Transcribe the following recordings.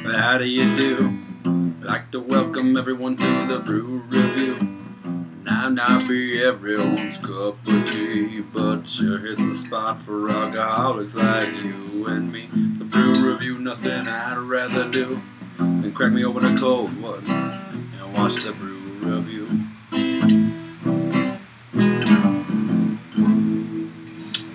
How do you do? Like to welcome everyone to the brew review. Now not be everyone's cup of tea, but sure hits the spot for alcoholics like you and me. The brew review, nothing I'd rather do than crack me open a cold one and watch the brew review.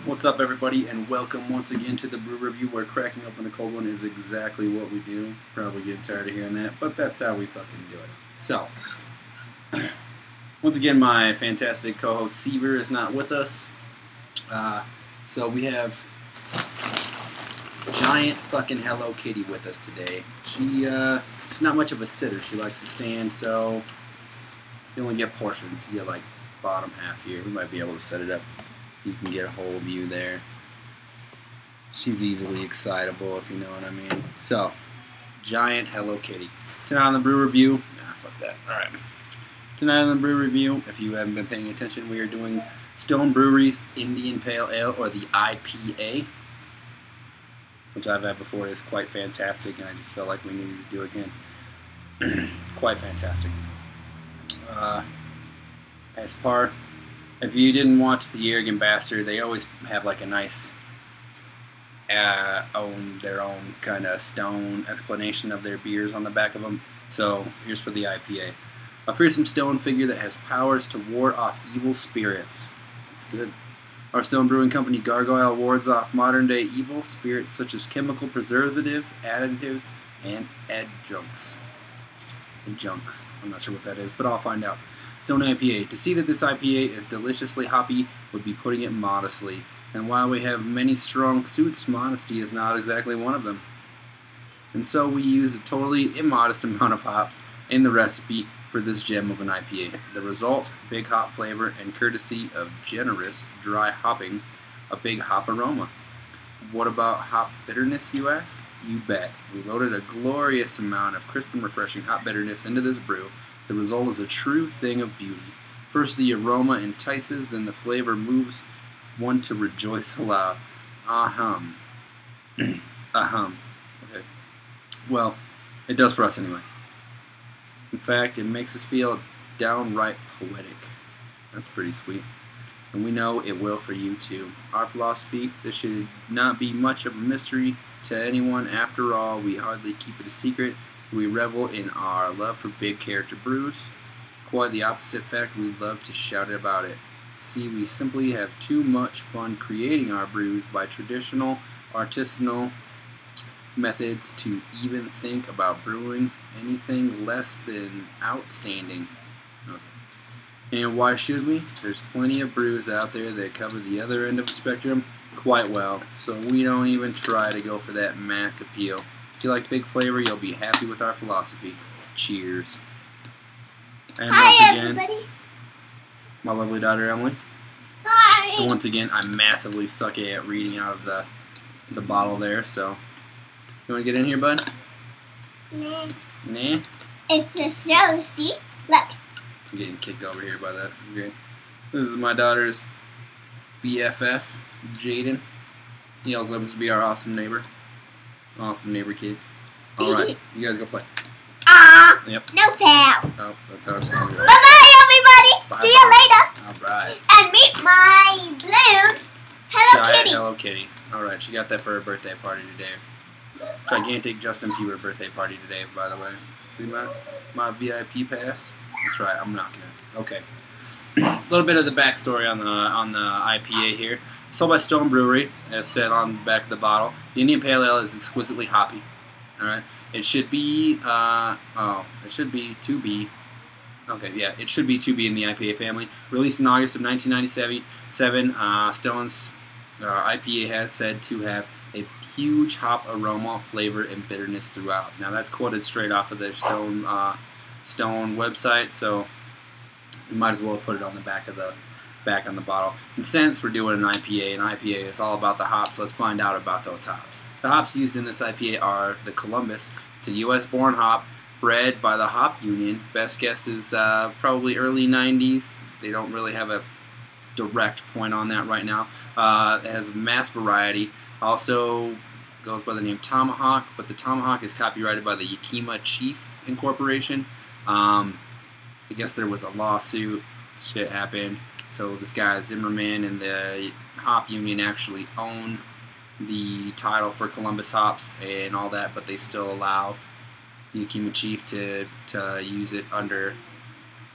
What's up, everybody, and welcome once again to the brew review, where cracking open a cold one is exactly what we do. Probably getting tired of hearing that, but that's how we fucking do it. So, once again, my fantastic co-host Seaver is not with us. So we have giant fucking Hello Kitty with us today. She's not much of a sitter. She likes to stand, so you only get portions. You get like bottom half here. We might be able to set it up. You can get a whole view there. She's easily excitable, if you know what I mean. So, giant Hello Kitty. Tonight on the brew review. Nah, fuck that. Alright. Tonight on the brew review, if you haven't been paying attention, we are doing Stone Brewery's Indian Pale Ale, or the IPA, which I've had before. Is quite fantastic, and I just felt like we needed to do it again. Quite fantastic. As par. If you didn't watch The Arrogant Bastard, they always have like a nice their own kind of stone explanation of their beers on the back of them. So here's for the IPA. A fearsome stone figure that has powers to ward off evil spirits. That's good. Our stone brewing company Gargoyle wards off modern day evil spirits such as chemical preservatives, additives, and adjuncts. I'm not sure what that is, but I'll find out. Stone IPA. To see that this IPA is deliciously hoppy would be putting it modestly. And while we have many strong suits, modesty is not exactly one of them. And so we use a totally immodest amount of hops in the recipe for this gem of an IPA. The result, big hop flavor, and courtesy of generous dry hopping, a big hop aroma. What about hop bitterness, you ask? You bet. We loaded a glorious amount of crisp and refreshing hop bitterness into this brew. The result is a true thing of beauty. First the aroma entices, then the flavor moves one to rejoice aloud. Ahem. Ahem. Okay. Well, it does for us anyway. In fact, it makes us feel downright poetic. That's pretty sweet. And we know it will for you too. Our philosophy, this should not be much of a mystery to anyone. After all, we hardly keep it a secret. We revel in our love for big character brews. Quite the opposite fact, we love to shout about it. See, we simply have too much fun creating our brews by traditional, artisanal methods to even think about brewing anything less than outstanding. Okay. And why should we? There's plenty of brews out there that cover the other end of the spectrum quite well, so we don't even try to go for that mass appeal. If you like big flavor, you'll be happy with our philosophy. Cheers. And once again, everybody. My lovely daughter Emily. Hi. And once again, I massively suck at reading out of the bottle there. So, you want to get in here, bud? Nah. Nah. It's the show. See, look. I'm getting kicked over here by that. Okay. This is my daughter's BFF, Jaden. He also happens to be our awesome neighbor. Awesome neighbor kid. Alright, you guys go play. Yep. No foul. Oh, that's how it's going to go. Bye-bye, everybody. Bye. See you later. Alright. And meet my blue Hello Giant Kitty. Hello Kitty. Alright, she got that for her birthday party today. Gigantic Justin Bieber birthday party today, by the way. See my VIP pass? That's right, I'm knocking it. Okay. A little bit of the backstory on the IPA here. Sold by Stone Brewery, as said on the back of the bottle. The Indian Pale Ale is exquisitely hoppy. All right, it should be it should be 2B. Okay, yeah, it should be 2B in the IPA family. Released in August of 1997, Stone's IPA has said to have a huge hop aroma, flavor, and bitterness throughout. Now that's quoted straight off of the Stone website, so we might as well put it on the back on the bottle. And since we're doing an IPA is all about the hops, let's find out about those hops. The hops used in this IPA are the Columbus. It's a U.S.-born hop, bred by the Hop Union. Best guess is probably early 90s. They don't really have a direct point on that right now. It has mass variety. Also goes by the name Tomahawk, but the Tomahawk is copyrighted by the Yakima Chief Incorporation. I guess there was a lawsuit, shit happened, so this guy Zimmerman and the hop union actually own the title for Columbus hops and all that, but they still allow the Yakima Chief to use it under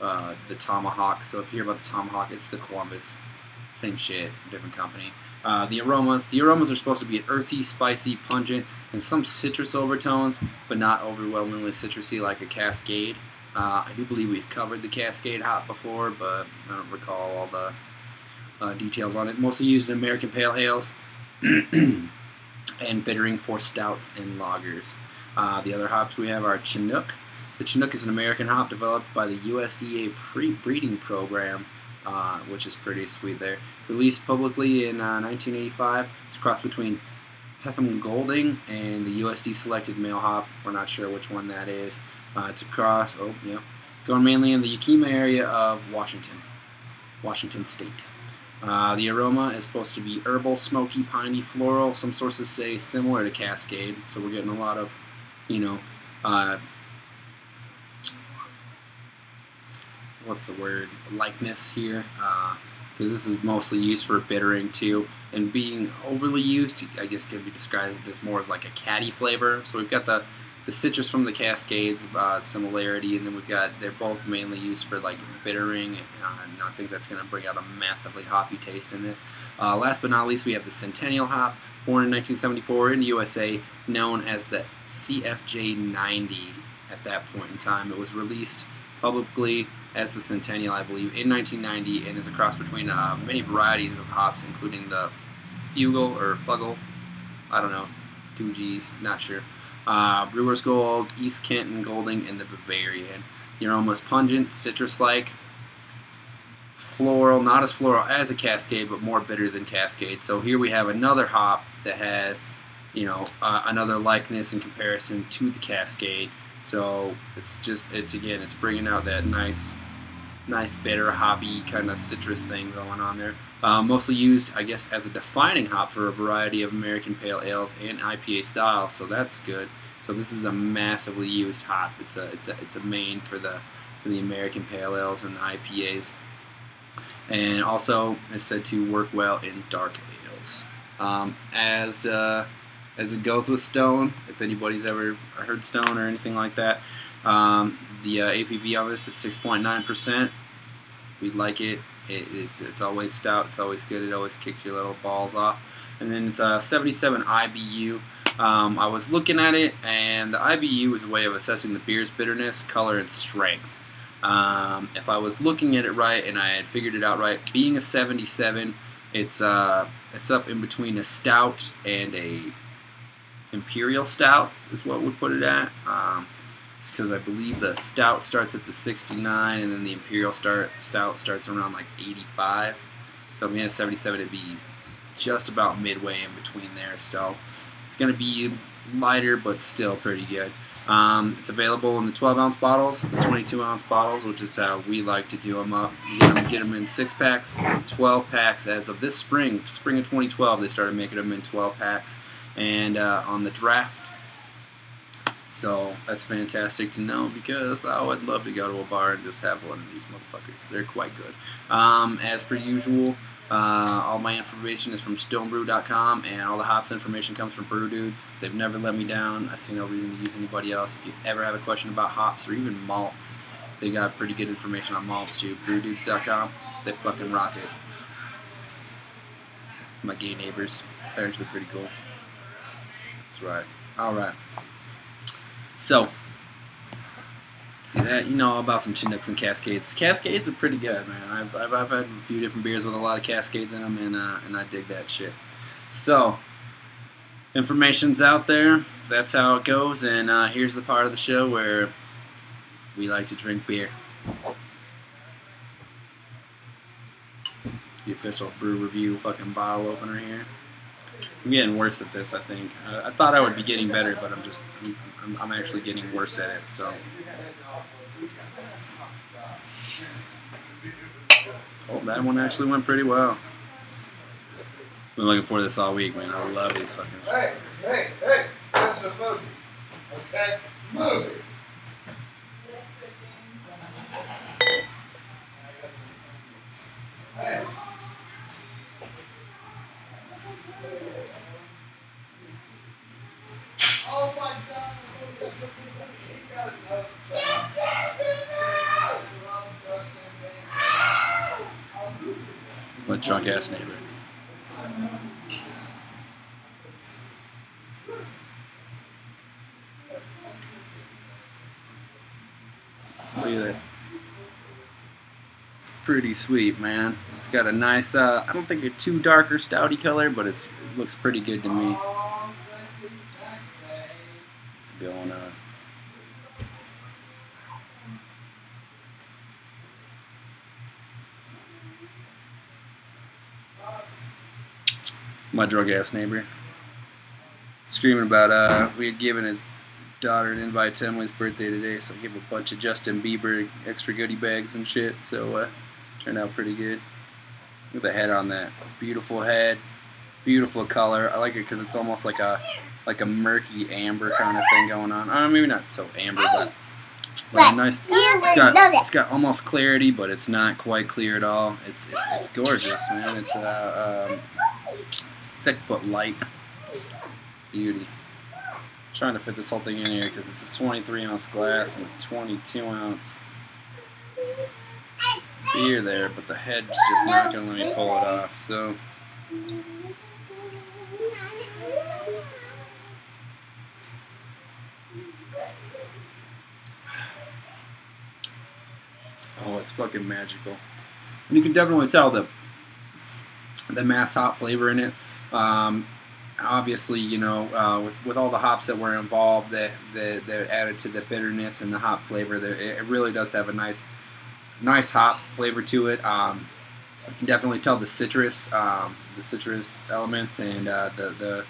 the Tomahawk. So if you hear about the Tomahawk, it's the Columbus. Same shit, different company. The aromas are supposed to be an earthy, spicy, pungent, and some citrus overtones, but not overwhelmingly citrusy like a Cascade. I do believe we've covered the Cascade hop before, but I don't recall all the details on it. Mostly used in American Pale Ales and bittering for stouts and lagers. The other hops we have are Chinook. The Chinook is an American hop developed by the USDA pre-breeding program, which is pretty sweet there. Released publicly in 1985. It's a cross between Petham Golding and the USD selected male hop. We're not sure which one that is. It's a cross, going mainly in the Yakima area of Washington State. The aroma is supposed to be herbal, smoky, piney, floral. Some sources say similar to Cascade, so we're getting a lot of, what's the word, likeness here, because this is mostly used for bittering too, and being overly used, I guess, can be described as more as like a caddy flavor. So we've got the citrus from the Cascades, similarity, and then they're both mainly used for like bittering, and I think that's going to bring out a massively hoppy taste in this. Last but not least, we have the Centennial hop, born in 1974 in the USA, known as the CFJ 90 at that point in time. It was released publicly as the Centennial, I believe, in 1990, and is a cross between many varieties of hops, including the Fuggle, I don't know, 2 G's, not sure. Brewer's Gold, East Kenton Golding, and the Bavarian. The aroma is pungent, citrus-like, floral, not as floral as a Cascade, but more bitter than Cascade. So here we have another hop that has, another likeness in comparison to the Cascade. So it's bringing out that nice bitter hoppy kind of citrus thing going on there. Mostly used, I guess, as a defining hop for a variety of American Pale Ales and IPA styles, so that's good. So this is a massively used hop. It's a main for the American Pale Ales and the IPAs, and also is said to work well in dark ales. As it goes with Stone, if anybody's ever heard Stone or anything like that, the ABV on this is 6.9%. We like it. It's always stout. It's always good. It always kicks your little balls off. And then it's 77 IBU. I was looking at it, and the IBU is a way of assessing the beer's bitterness, color, and strength. If I was looking at it right and I had figured it out right, being a 77, it's up in between a stout and a Imperial Stout is what would put it at. It's because I believe the Stout starts at the 69, and then the Imperial Stout starts around like 85. So being a 77, it'd be just about midway in between there. So it's going to be lighter, but still pretty good. It's available in the 12-ounce bottles, the 22-ounce bottles, which is how we like to do them up. Get them in 6-packs, 12-packs. As of this spring of 2012, they started making them in 12-packs. And on the draft. So that's fantastic to know, because I would love to go to a bar and just have one of these motherfuckers. They're quite good. As per usual, all my information is from stonebrew.com, and all the hops information comes from Brew Dudes. They've never let me down. I see no reason to use anybody else. If you ever have a question about hops or even malts, they got pretty good information on malts too. Brewdudes.com. They fucking rock it. My gay neighbors, they're actually pretty cool. That's right. Alright. So, see that? You know all about some Chinooks and Cascades. Cascades are pretty good, man. I've had a few different beers with a lot of Cascades in them, and I dig that shit. So, information's out there. That's how it goes, and here's the part of the show where we like to drink beer. The official brew review fucking bottle opener here. I'm getting worse at this, I think. I thought I would be getting better, but I'm actually getting worse at it, so. Oh, that one actually went pretty well. Been looking for this all week, man. I love these fucking. Hey, hey, hey! That's a movie. Okay, movie. Hey. Oh my God! That's a movie. He got another sound. It's my drunk ass neighbor. Look at that. It's pretty sweet, man. It's got a nice, I don't think a too dark or stouty color, but it looks pretty good to me. Going on. My drug ass neighbor screaming about we had given his daughter an invite to Emily's birthday today, so I gave a bunch of Justin Bieber extra goodie bags and shit, so turned out pretty good. Look at the head on that. Beautiful head, beautiful color. I like it because it's almost like a murky amber kind of thing going on. Maybe not so amber, but nice. It's got almost clarity, but it's not quite clear at all. It's gorgeous, man. It's thick but light. Beauty. Trying to fit this whole thing in here because it's a 23-ounce glass and a 22-ounce beer there, but the head's just not going to let me pull it off. So oh, it's fucking magical. And you can definitely tell the mass hop flavor in it. Obviously, you know, with all the hops that were involved, that added to the bitterness and the hop flavor, it really does have a nice hop flavor to it. You can definitely tell the citrus elements, and the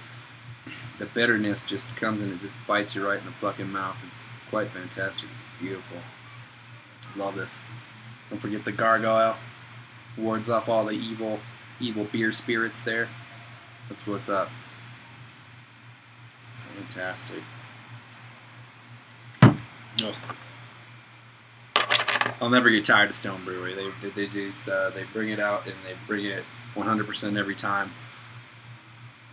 bitterness just comes and it just bites you right in the fucking mouth. It's quite fantastic. It's beautiful. Love this. Don't forget the gargoyle. Wards off all the evil beer spirits there. That's what's up. Fantastic. Oh. I'll never get tired of Stone Brewery. They just they bring it out and they bring it 100% every time.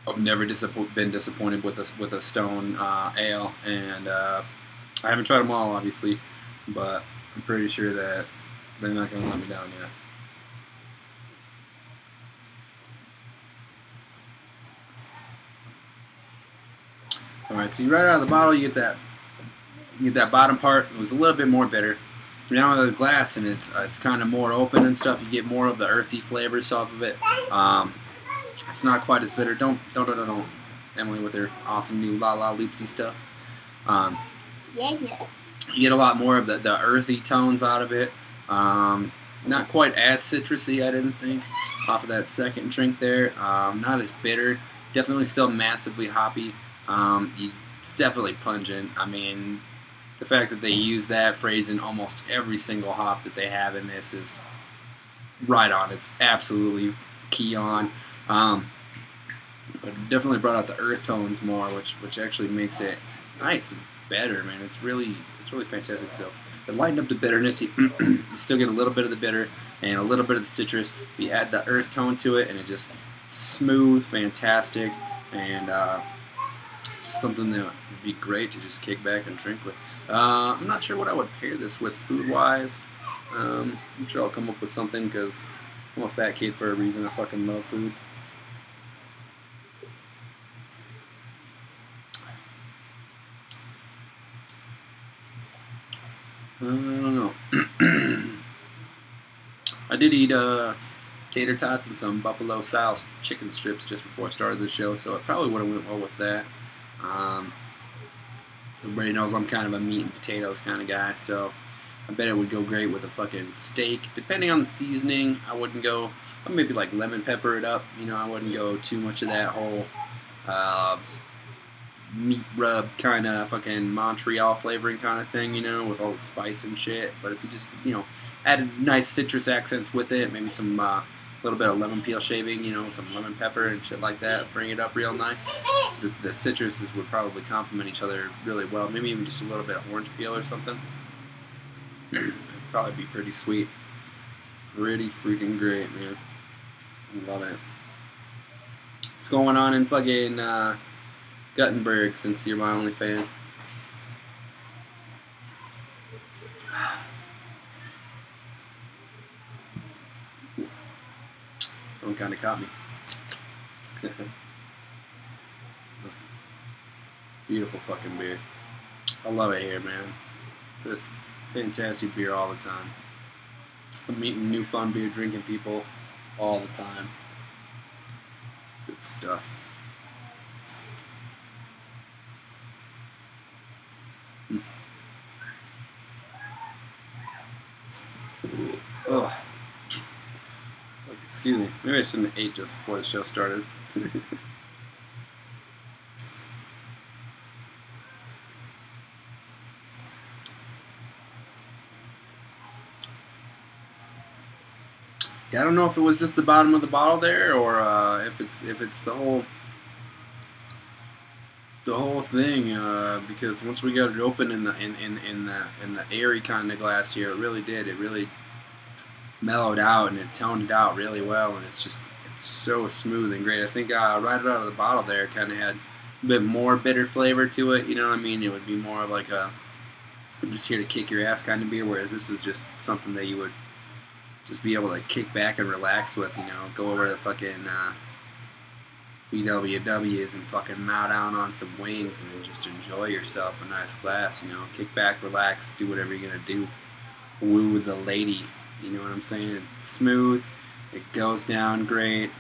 I've never been disappointed with a Stone ale, and I haven't tried them all, obviously, but I'm pretty sure that they're not going to let me down yet. Alright, so right out of the bottle you get that bottom part. It was a little bit more bitter. Now with the glass and it's kind of more open and stuff, you get more of the earthy flavors off of it. It's not quite as bitter. Don't Emily with her awesome new La La Loopsy stuff. Yeah. You get a lot more of the earthy tones out of it. Not quite as citrusy, I didn't think, off of that second drink there. Not as bitter. Definitely still massively hoppy. It's definitely pungent. I mean, the fact that they use that phrase in almost every single hop that they have in this is right on. It's absolutely key on. But it definitely brought out the earth tones more, which actually makes it nice and better, man. It's really fantastic still. It lightened up the bitterness. You still get a little bit of the bitter and a little bit of the citrus. You add the earth tone to it, and it just smooth, fantastic, and just something that would be great to just kick back and drink with. I'm not sure what I would pair this with food-wise. I'm sure I'll come up with something because I'm a fat kid for a reason. I fucking love food. I don't know. I did eat tater tots and some buffalo-style chicken strips just before I started the show, so it probably would have went well with that. Everybody knows I'm kind of a meat and potatoes kind of guy, so I bet it would go great with a fucking steak. Depending on the seasoning, I wouldn't go, I'd maybe like lemon pepper it up. You know, I wouldn't go too much of that whole meat rub kind of fucking Montreal flavoring kind of thing, you know, with all the spice and shit. But if you just, you know, added nice citrus accents with it, maybe some little bit of lemon peel shaving, you know, some lemon pepper and shit like that. Bring it up real nice. The citruses would probably complement each other really well. Maybe even just a little bit of orange peel or something. It'd probably be pretty sweet. Pretty freaking great, man. I'm loving it. What's going on in fucking Guttenberg, since you're my only fan? One kind of caught me. Beautiful fucking beer. I love it here, man. It's just fantastic beer all the time. I'm meeting new fun beer drinking people all the time. Good stuff. Oh. Excuse me. Maybe I shouldn't have ate just before the show started. Yeah, I don't know if it was just the bottom of the bottle there, or if it's the whole thing. Because once we got it open in the airy kind of glass here, it really did. It really mellowed out and it toned it out really well, and it's so smooth and great. I think right out of the bottle there, it kind of had a bit more bitter flavor to it. You know what I mean? It would be more of like a I'm just here to kick your ass kind of beer, whereas this is just something that you would just be able to kick back and relax with, you know, go over to the fucking BWWs and fucking mow down on some wings and just enjoy yourself a nice glass, you know, kick back, relax, do whatever you're gonna do, woo the lady, you know what I'm saying? It's smooth, it goes down great,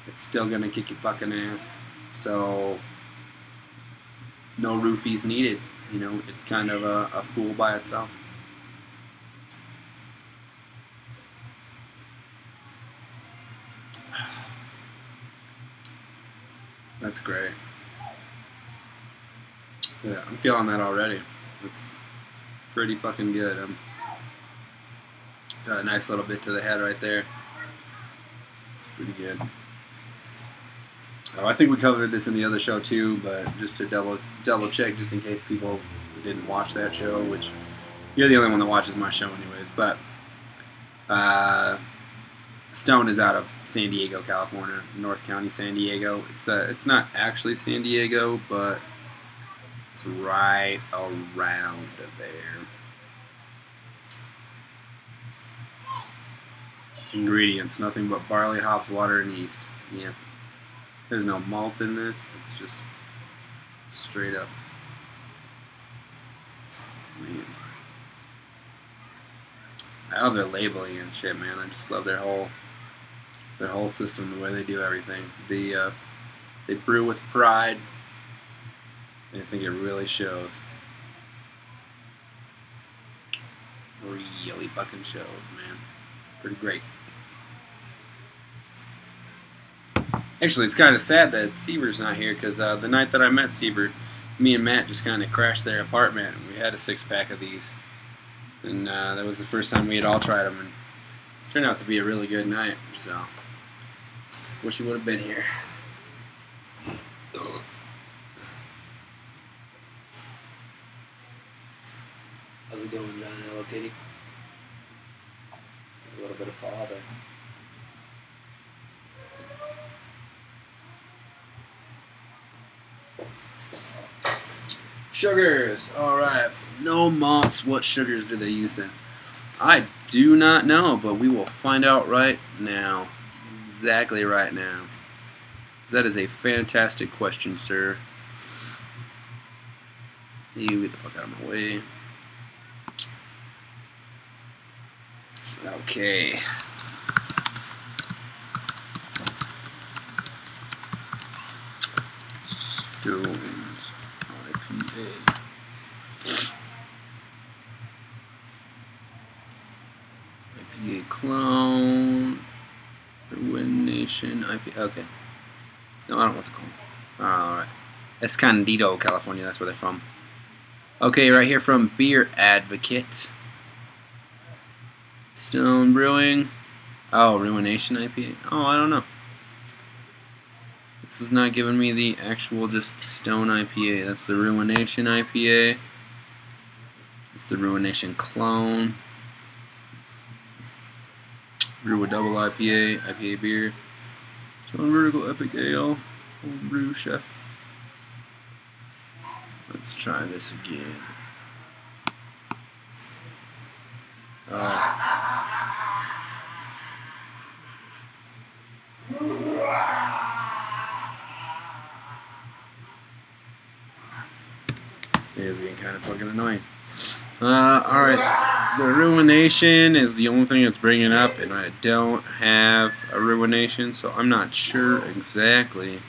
it's still gonna kick your fucking ass, so no roofies needed, you know, it's kind of a fool by itself. That's great. Yeah, I'm feeling that already. It's pretty fucking good. Got a nice little bit to the head right there. It's pretty good. Oh, I think we covered this in the other show too, but just to double check, just in case people didn't watch that show, which you're the only one that watches my show anyways. But Stone is out of San Diego, California, North County, San Diego. It's not actually San Diego, but it's right around there. Ingredients: nothing but barley, hops, water, and yeast. Yeah. There's no malt in this. It's just straight up. Man. I love their labeling and shit, man. I just love their whole system, the way they do everything. They brew with pride, and I think it really shows. Really fucking shows, man. Pretty great. Actually, it's kind of sad that Seaver's not here, because the night that I met Seaver, me and Matt just kind of crashed their apartment, and we had a 6-pack of these. And that was the first time we had all tried them, and it turned out to be a really good night, so wish he would have been here. How's it going, John? Hello, Kitty. A little bit of paw there. Sugars. Alright. No malts. What sugars do they use then? I do not know, but we will find out right now. Exactly right now. That is a fantastic question, sir. You get the fuck out of my way. Okay. Stones IPA. IPA clone. Win Nation IPA. Okay. No, I don't know what to call them. Alright. Escondido, California. That's where they're from. Okay, right here from Beer Advocate. Stone Brewing. Oh, Ruination IPA. Oh, I don't know. This is not giving me the actual just Stone IPA. That's the Ruination IPA. It's the Ruination clone. Brew a double IPA, IPA beer. Stone Vertical Epic Ale. Homebrew Chef. Let's try this again. It is getting kind of fucking annoying. Alright. The Ruination is the only thing that's bringing up, and I don't have a Ruination, so I'm not sure exactly.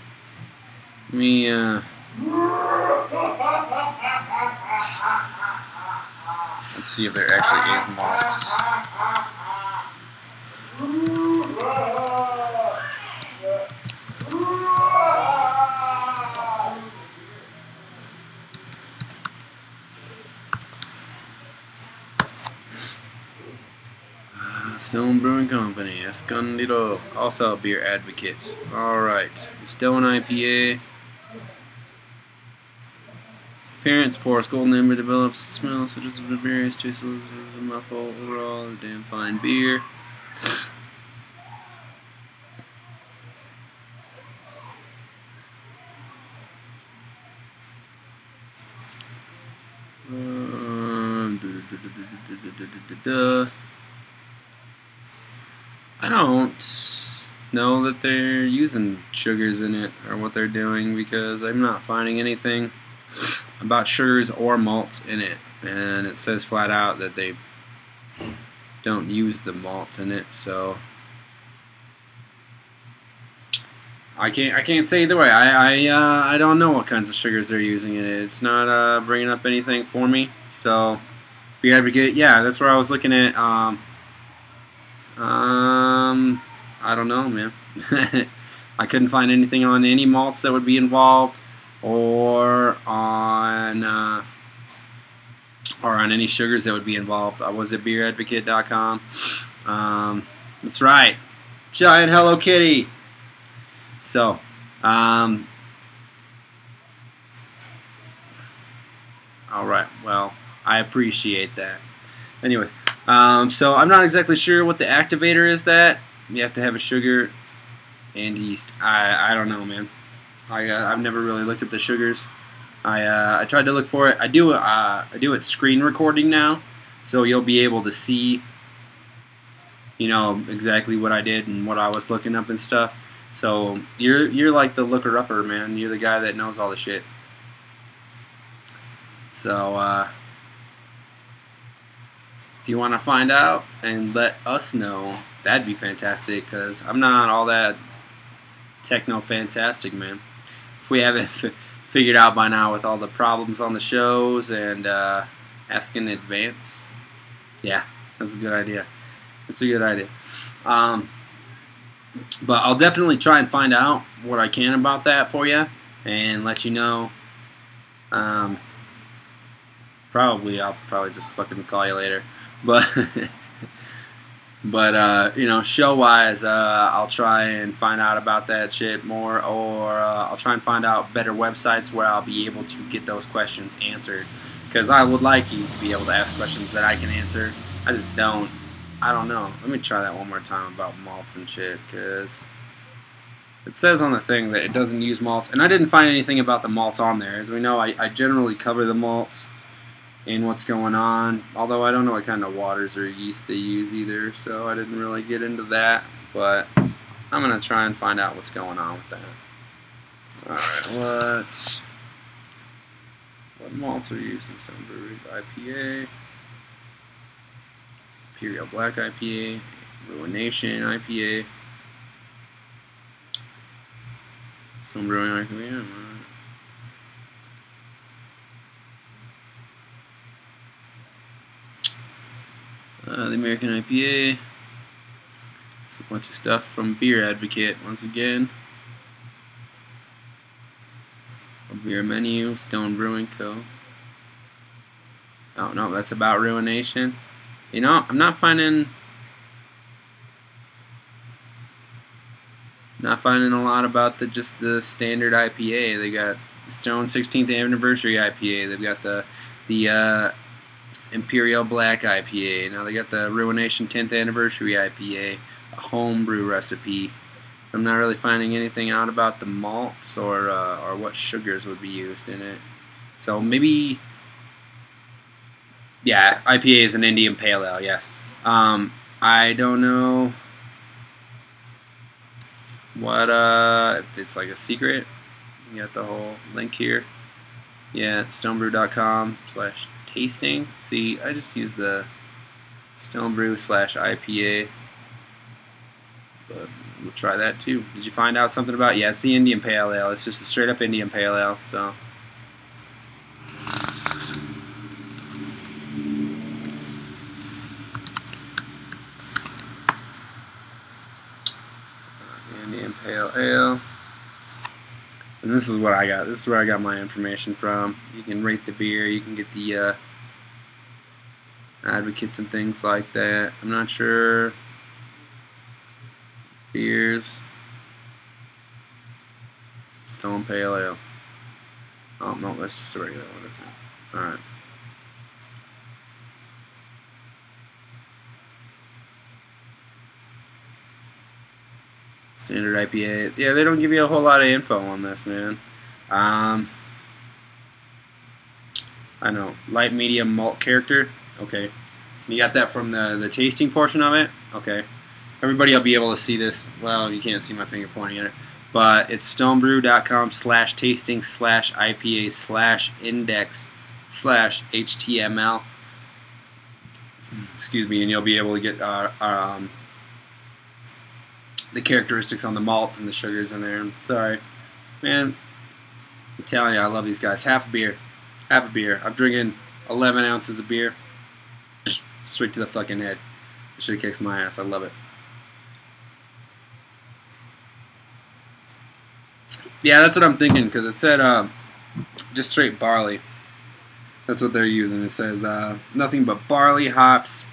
Let me, let's see if there actually is malts. Stone Brewing Company, Escondido, also a beer advocate. Alright, Stone IPA. Appearance, porous, golden amber, develops smell such as various tastes of muffle, overall, a damn fine beer. I don't know that they're using sugars in it or what they're doing, because I'm not finding anything about sugars or malts in it, and it says flat out that they don't use the malts in it, so I can't say either way. I don't know what kinds of sugars they're using in it. It's not bringing up anything for me. So beer advocate, yeah, that's where I was looking at. I don't know, man. I couldn't find anything on any malts that would be involved, or on any sugars that would be involved. I was at beeradvocate.com. That's right, giant Hello Kitty. So, all right. Well, I appreciate that. Anyways, so I'm not exactly sure what the activator is. That you have to have a sugar and yeast. I don't know, man. I've never really looked at the sugars. I tried to look for it. I do it screen recording now, so you'll be able to see, you know, exactly what I did and what I was looking up and stuff. So you're like the looker upper, man. You're the guy that knows all the shit. So if you want to find out and let us know, that'd be fantastic, because I'm not all that techno-fantastic, man. If we haven't figured out by now with all the problems on the shows and ask in advance, yeah, that's a good idea. That's a good idea. But I'll definitely try and find out what I can about that for you and let you know. I'll probably just fucking call you later. But you know, show-wise, I'll try and find out about that shit more, or I'll try and find out better websites where I'll be able to get those questions answered. Because I would like you to be able to ask questions that I can answer. I just don't. I don't know. Let me try that one more time about malts and shit, because it says on the thing that it doesn't use malts, and I didn't find anything about the malts on there. As we know, I generally cover the malts in what's going on, although I don't know what kind of waters or yeast they use either, so I didn't really get into that, but I'm going to try and find out what's going on with that. Alright, what malts are used in some breweries? IPA, Imperial Black IPA, Ruination IPA, some brewing IPA. The American IPA. It's a bunch of stuff from Beer Advocate once again. A beer menu, Stone Brewing Co. Oh no, that's about Ruination. You know, I'm not finding Not finding a lot about just the standard IPA. They got the Stone 16th Anniversary IPA. They've got the Imperial Black IPA. Now they got the Ruination 10th Anniversary IPA, a homebrew recipe. I'm not really finding anything out about the malts or what sugars would be used in it. So maybe, yeah, IPA is an Indian Pale Ale, yes. I don't know what, if it's like a secret. You got the whole link here. Yeah, stonebrew.com/tasting. See, I just used the stonebrew/IPA. But we'll try that too. Did you find out something about it? Yeah, it's the Indian Pale Ale. It's just a straight up Indian Pale Ale. So Indian Pale Ale. And this is what I got. This is where I got my information from. You can rate the beer. You can get the advocates and things like that. I'm not sure. Beers. Stone Pale Ale. Oh no, that's just a regular one, isn't it? Alright. Standard IPA. Yeah, they don't give you a whole lot of info on this, man. I know. Light, medium, malt character. Okay. You got that from the tasting portion of it? Okay. Everybody will be able to see this. Well, you can't see my finger pointing at it. But it's stonebrew.com/tasting/IPA/index/HTML. Excuse me, and you'll be able to get the characteristics on the malts and the sugars in there. Sorry. Man, I'm telling you, I love these guys. Half a beer. Half a beer. I'm drinking 11 ounces of beer. Straight to the fucking head. It should kicks my ass. I love it. Yeah, that's what I'm thinking, because it said just straight barley. That's what they're using. It says nothing but barley, hops,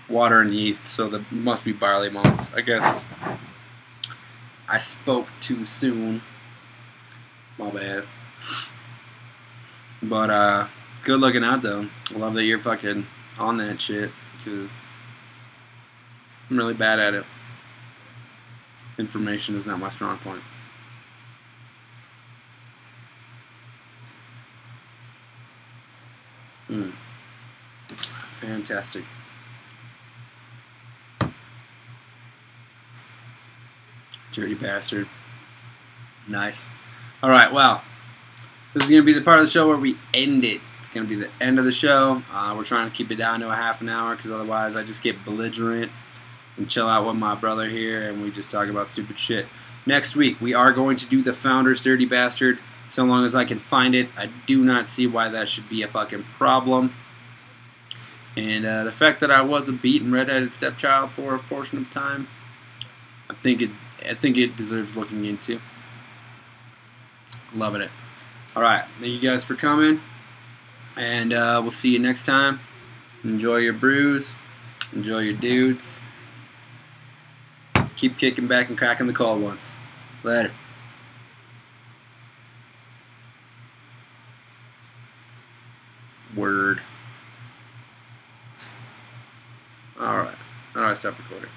water, and yeast. So there must be barley malts. I guess I spoke too soon. My bad. But good looking out though. I love that you're fucking on that shit, because I'm really bad at it. Information is not my strong point. Fantastic. Dirty bastard. Nice. Alright, well, this is going to be the part of the show where we end it. It's going to be the end of the show. We're trying to keep it down to a half an hour, because otherwise I just get belligerent and chill out with my brother here and we just talk about stupid shit. Next week, we are going to do the Founder's Dirty Bastard. So long as I can find it, I do not see why that should be a fucking problem. And the fact that I was a beaten redheaded stepchild for a portion of time, I think it deserves looking into. Loving it. All right, thank you guys for coming, and we'll see you next time. Enjoy your brews, enjoy your dudes. Keep kicking back and cracking the cold ones. Later. Word. Alright. Alright, stop recording.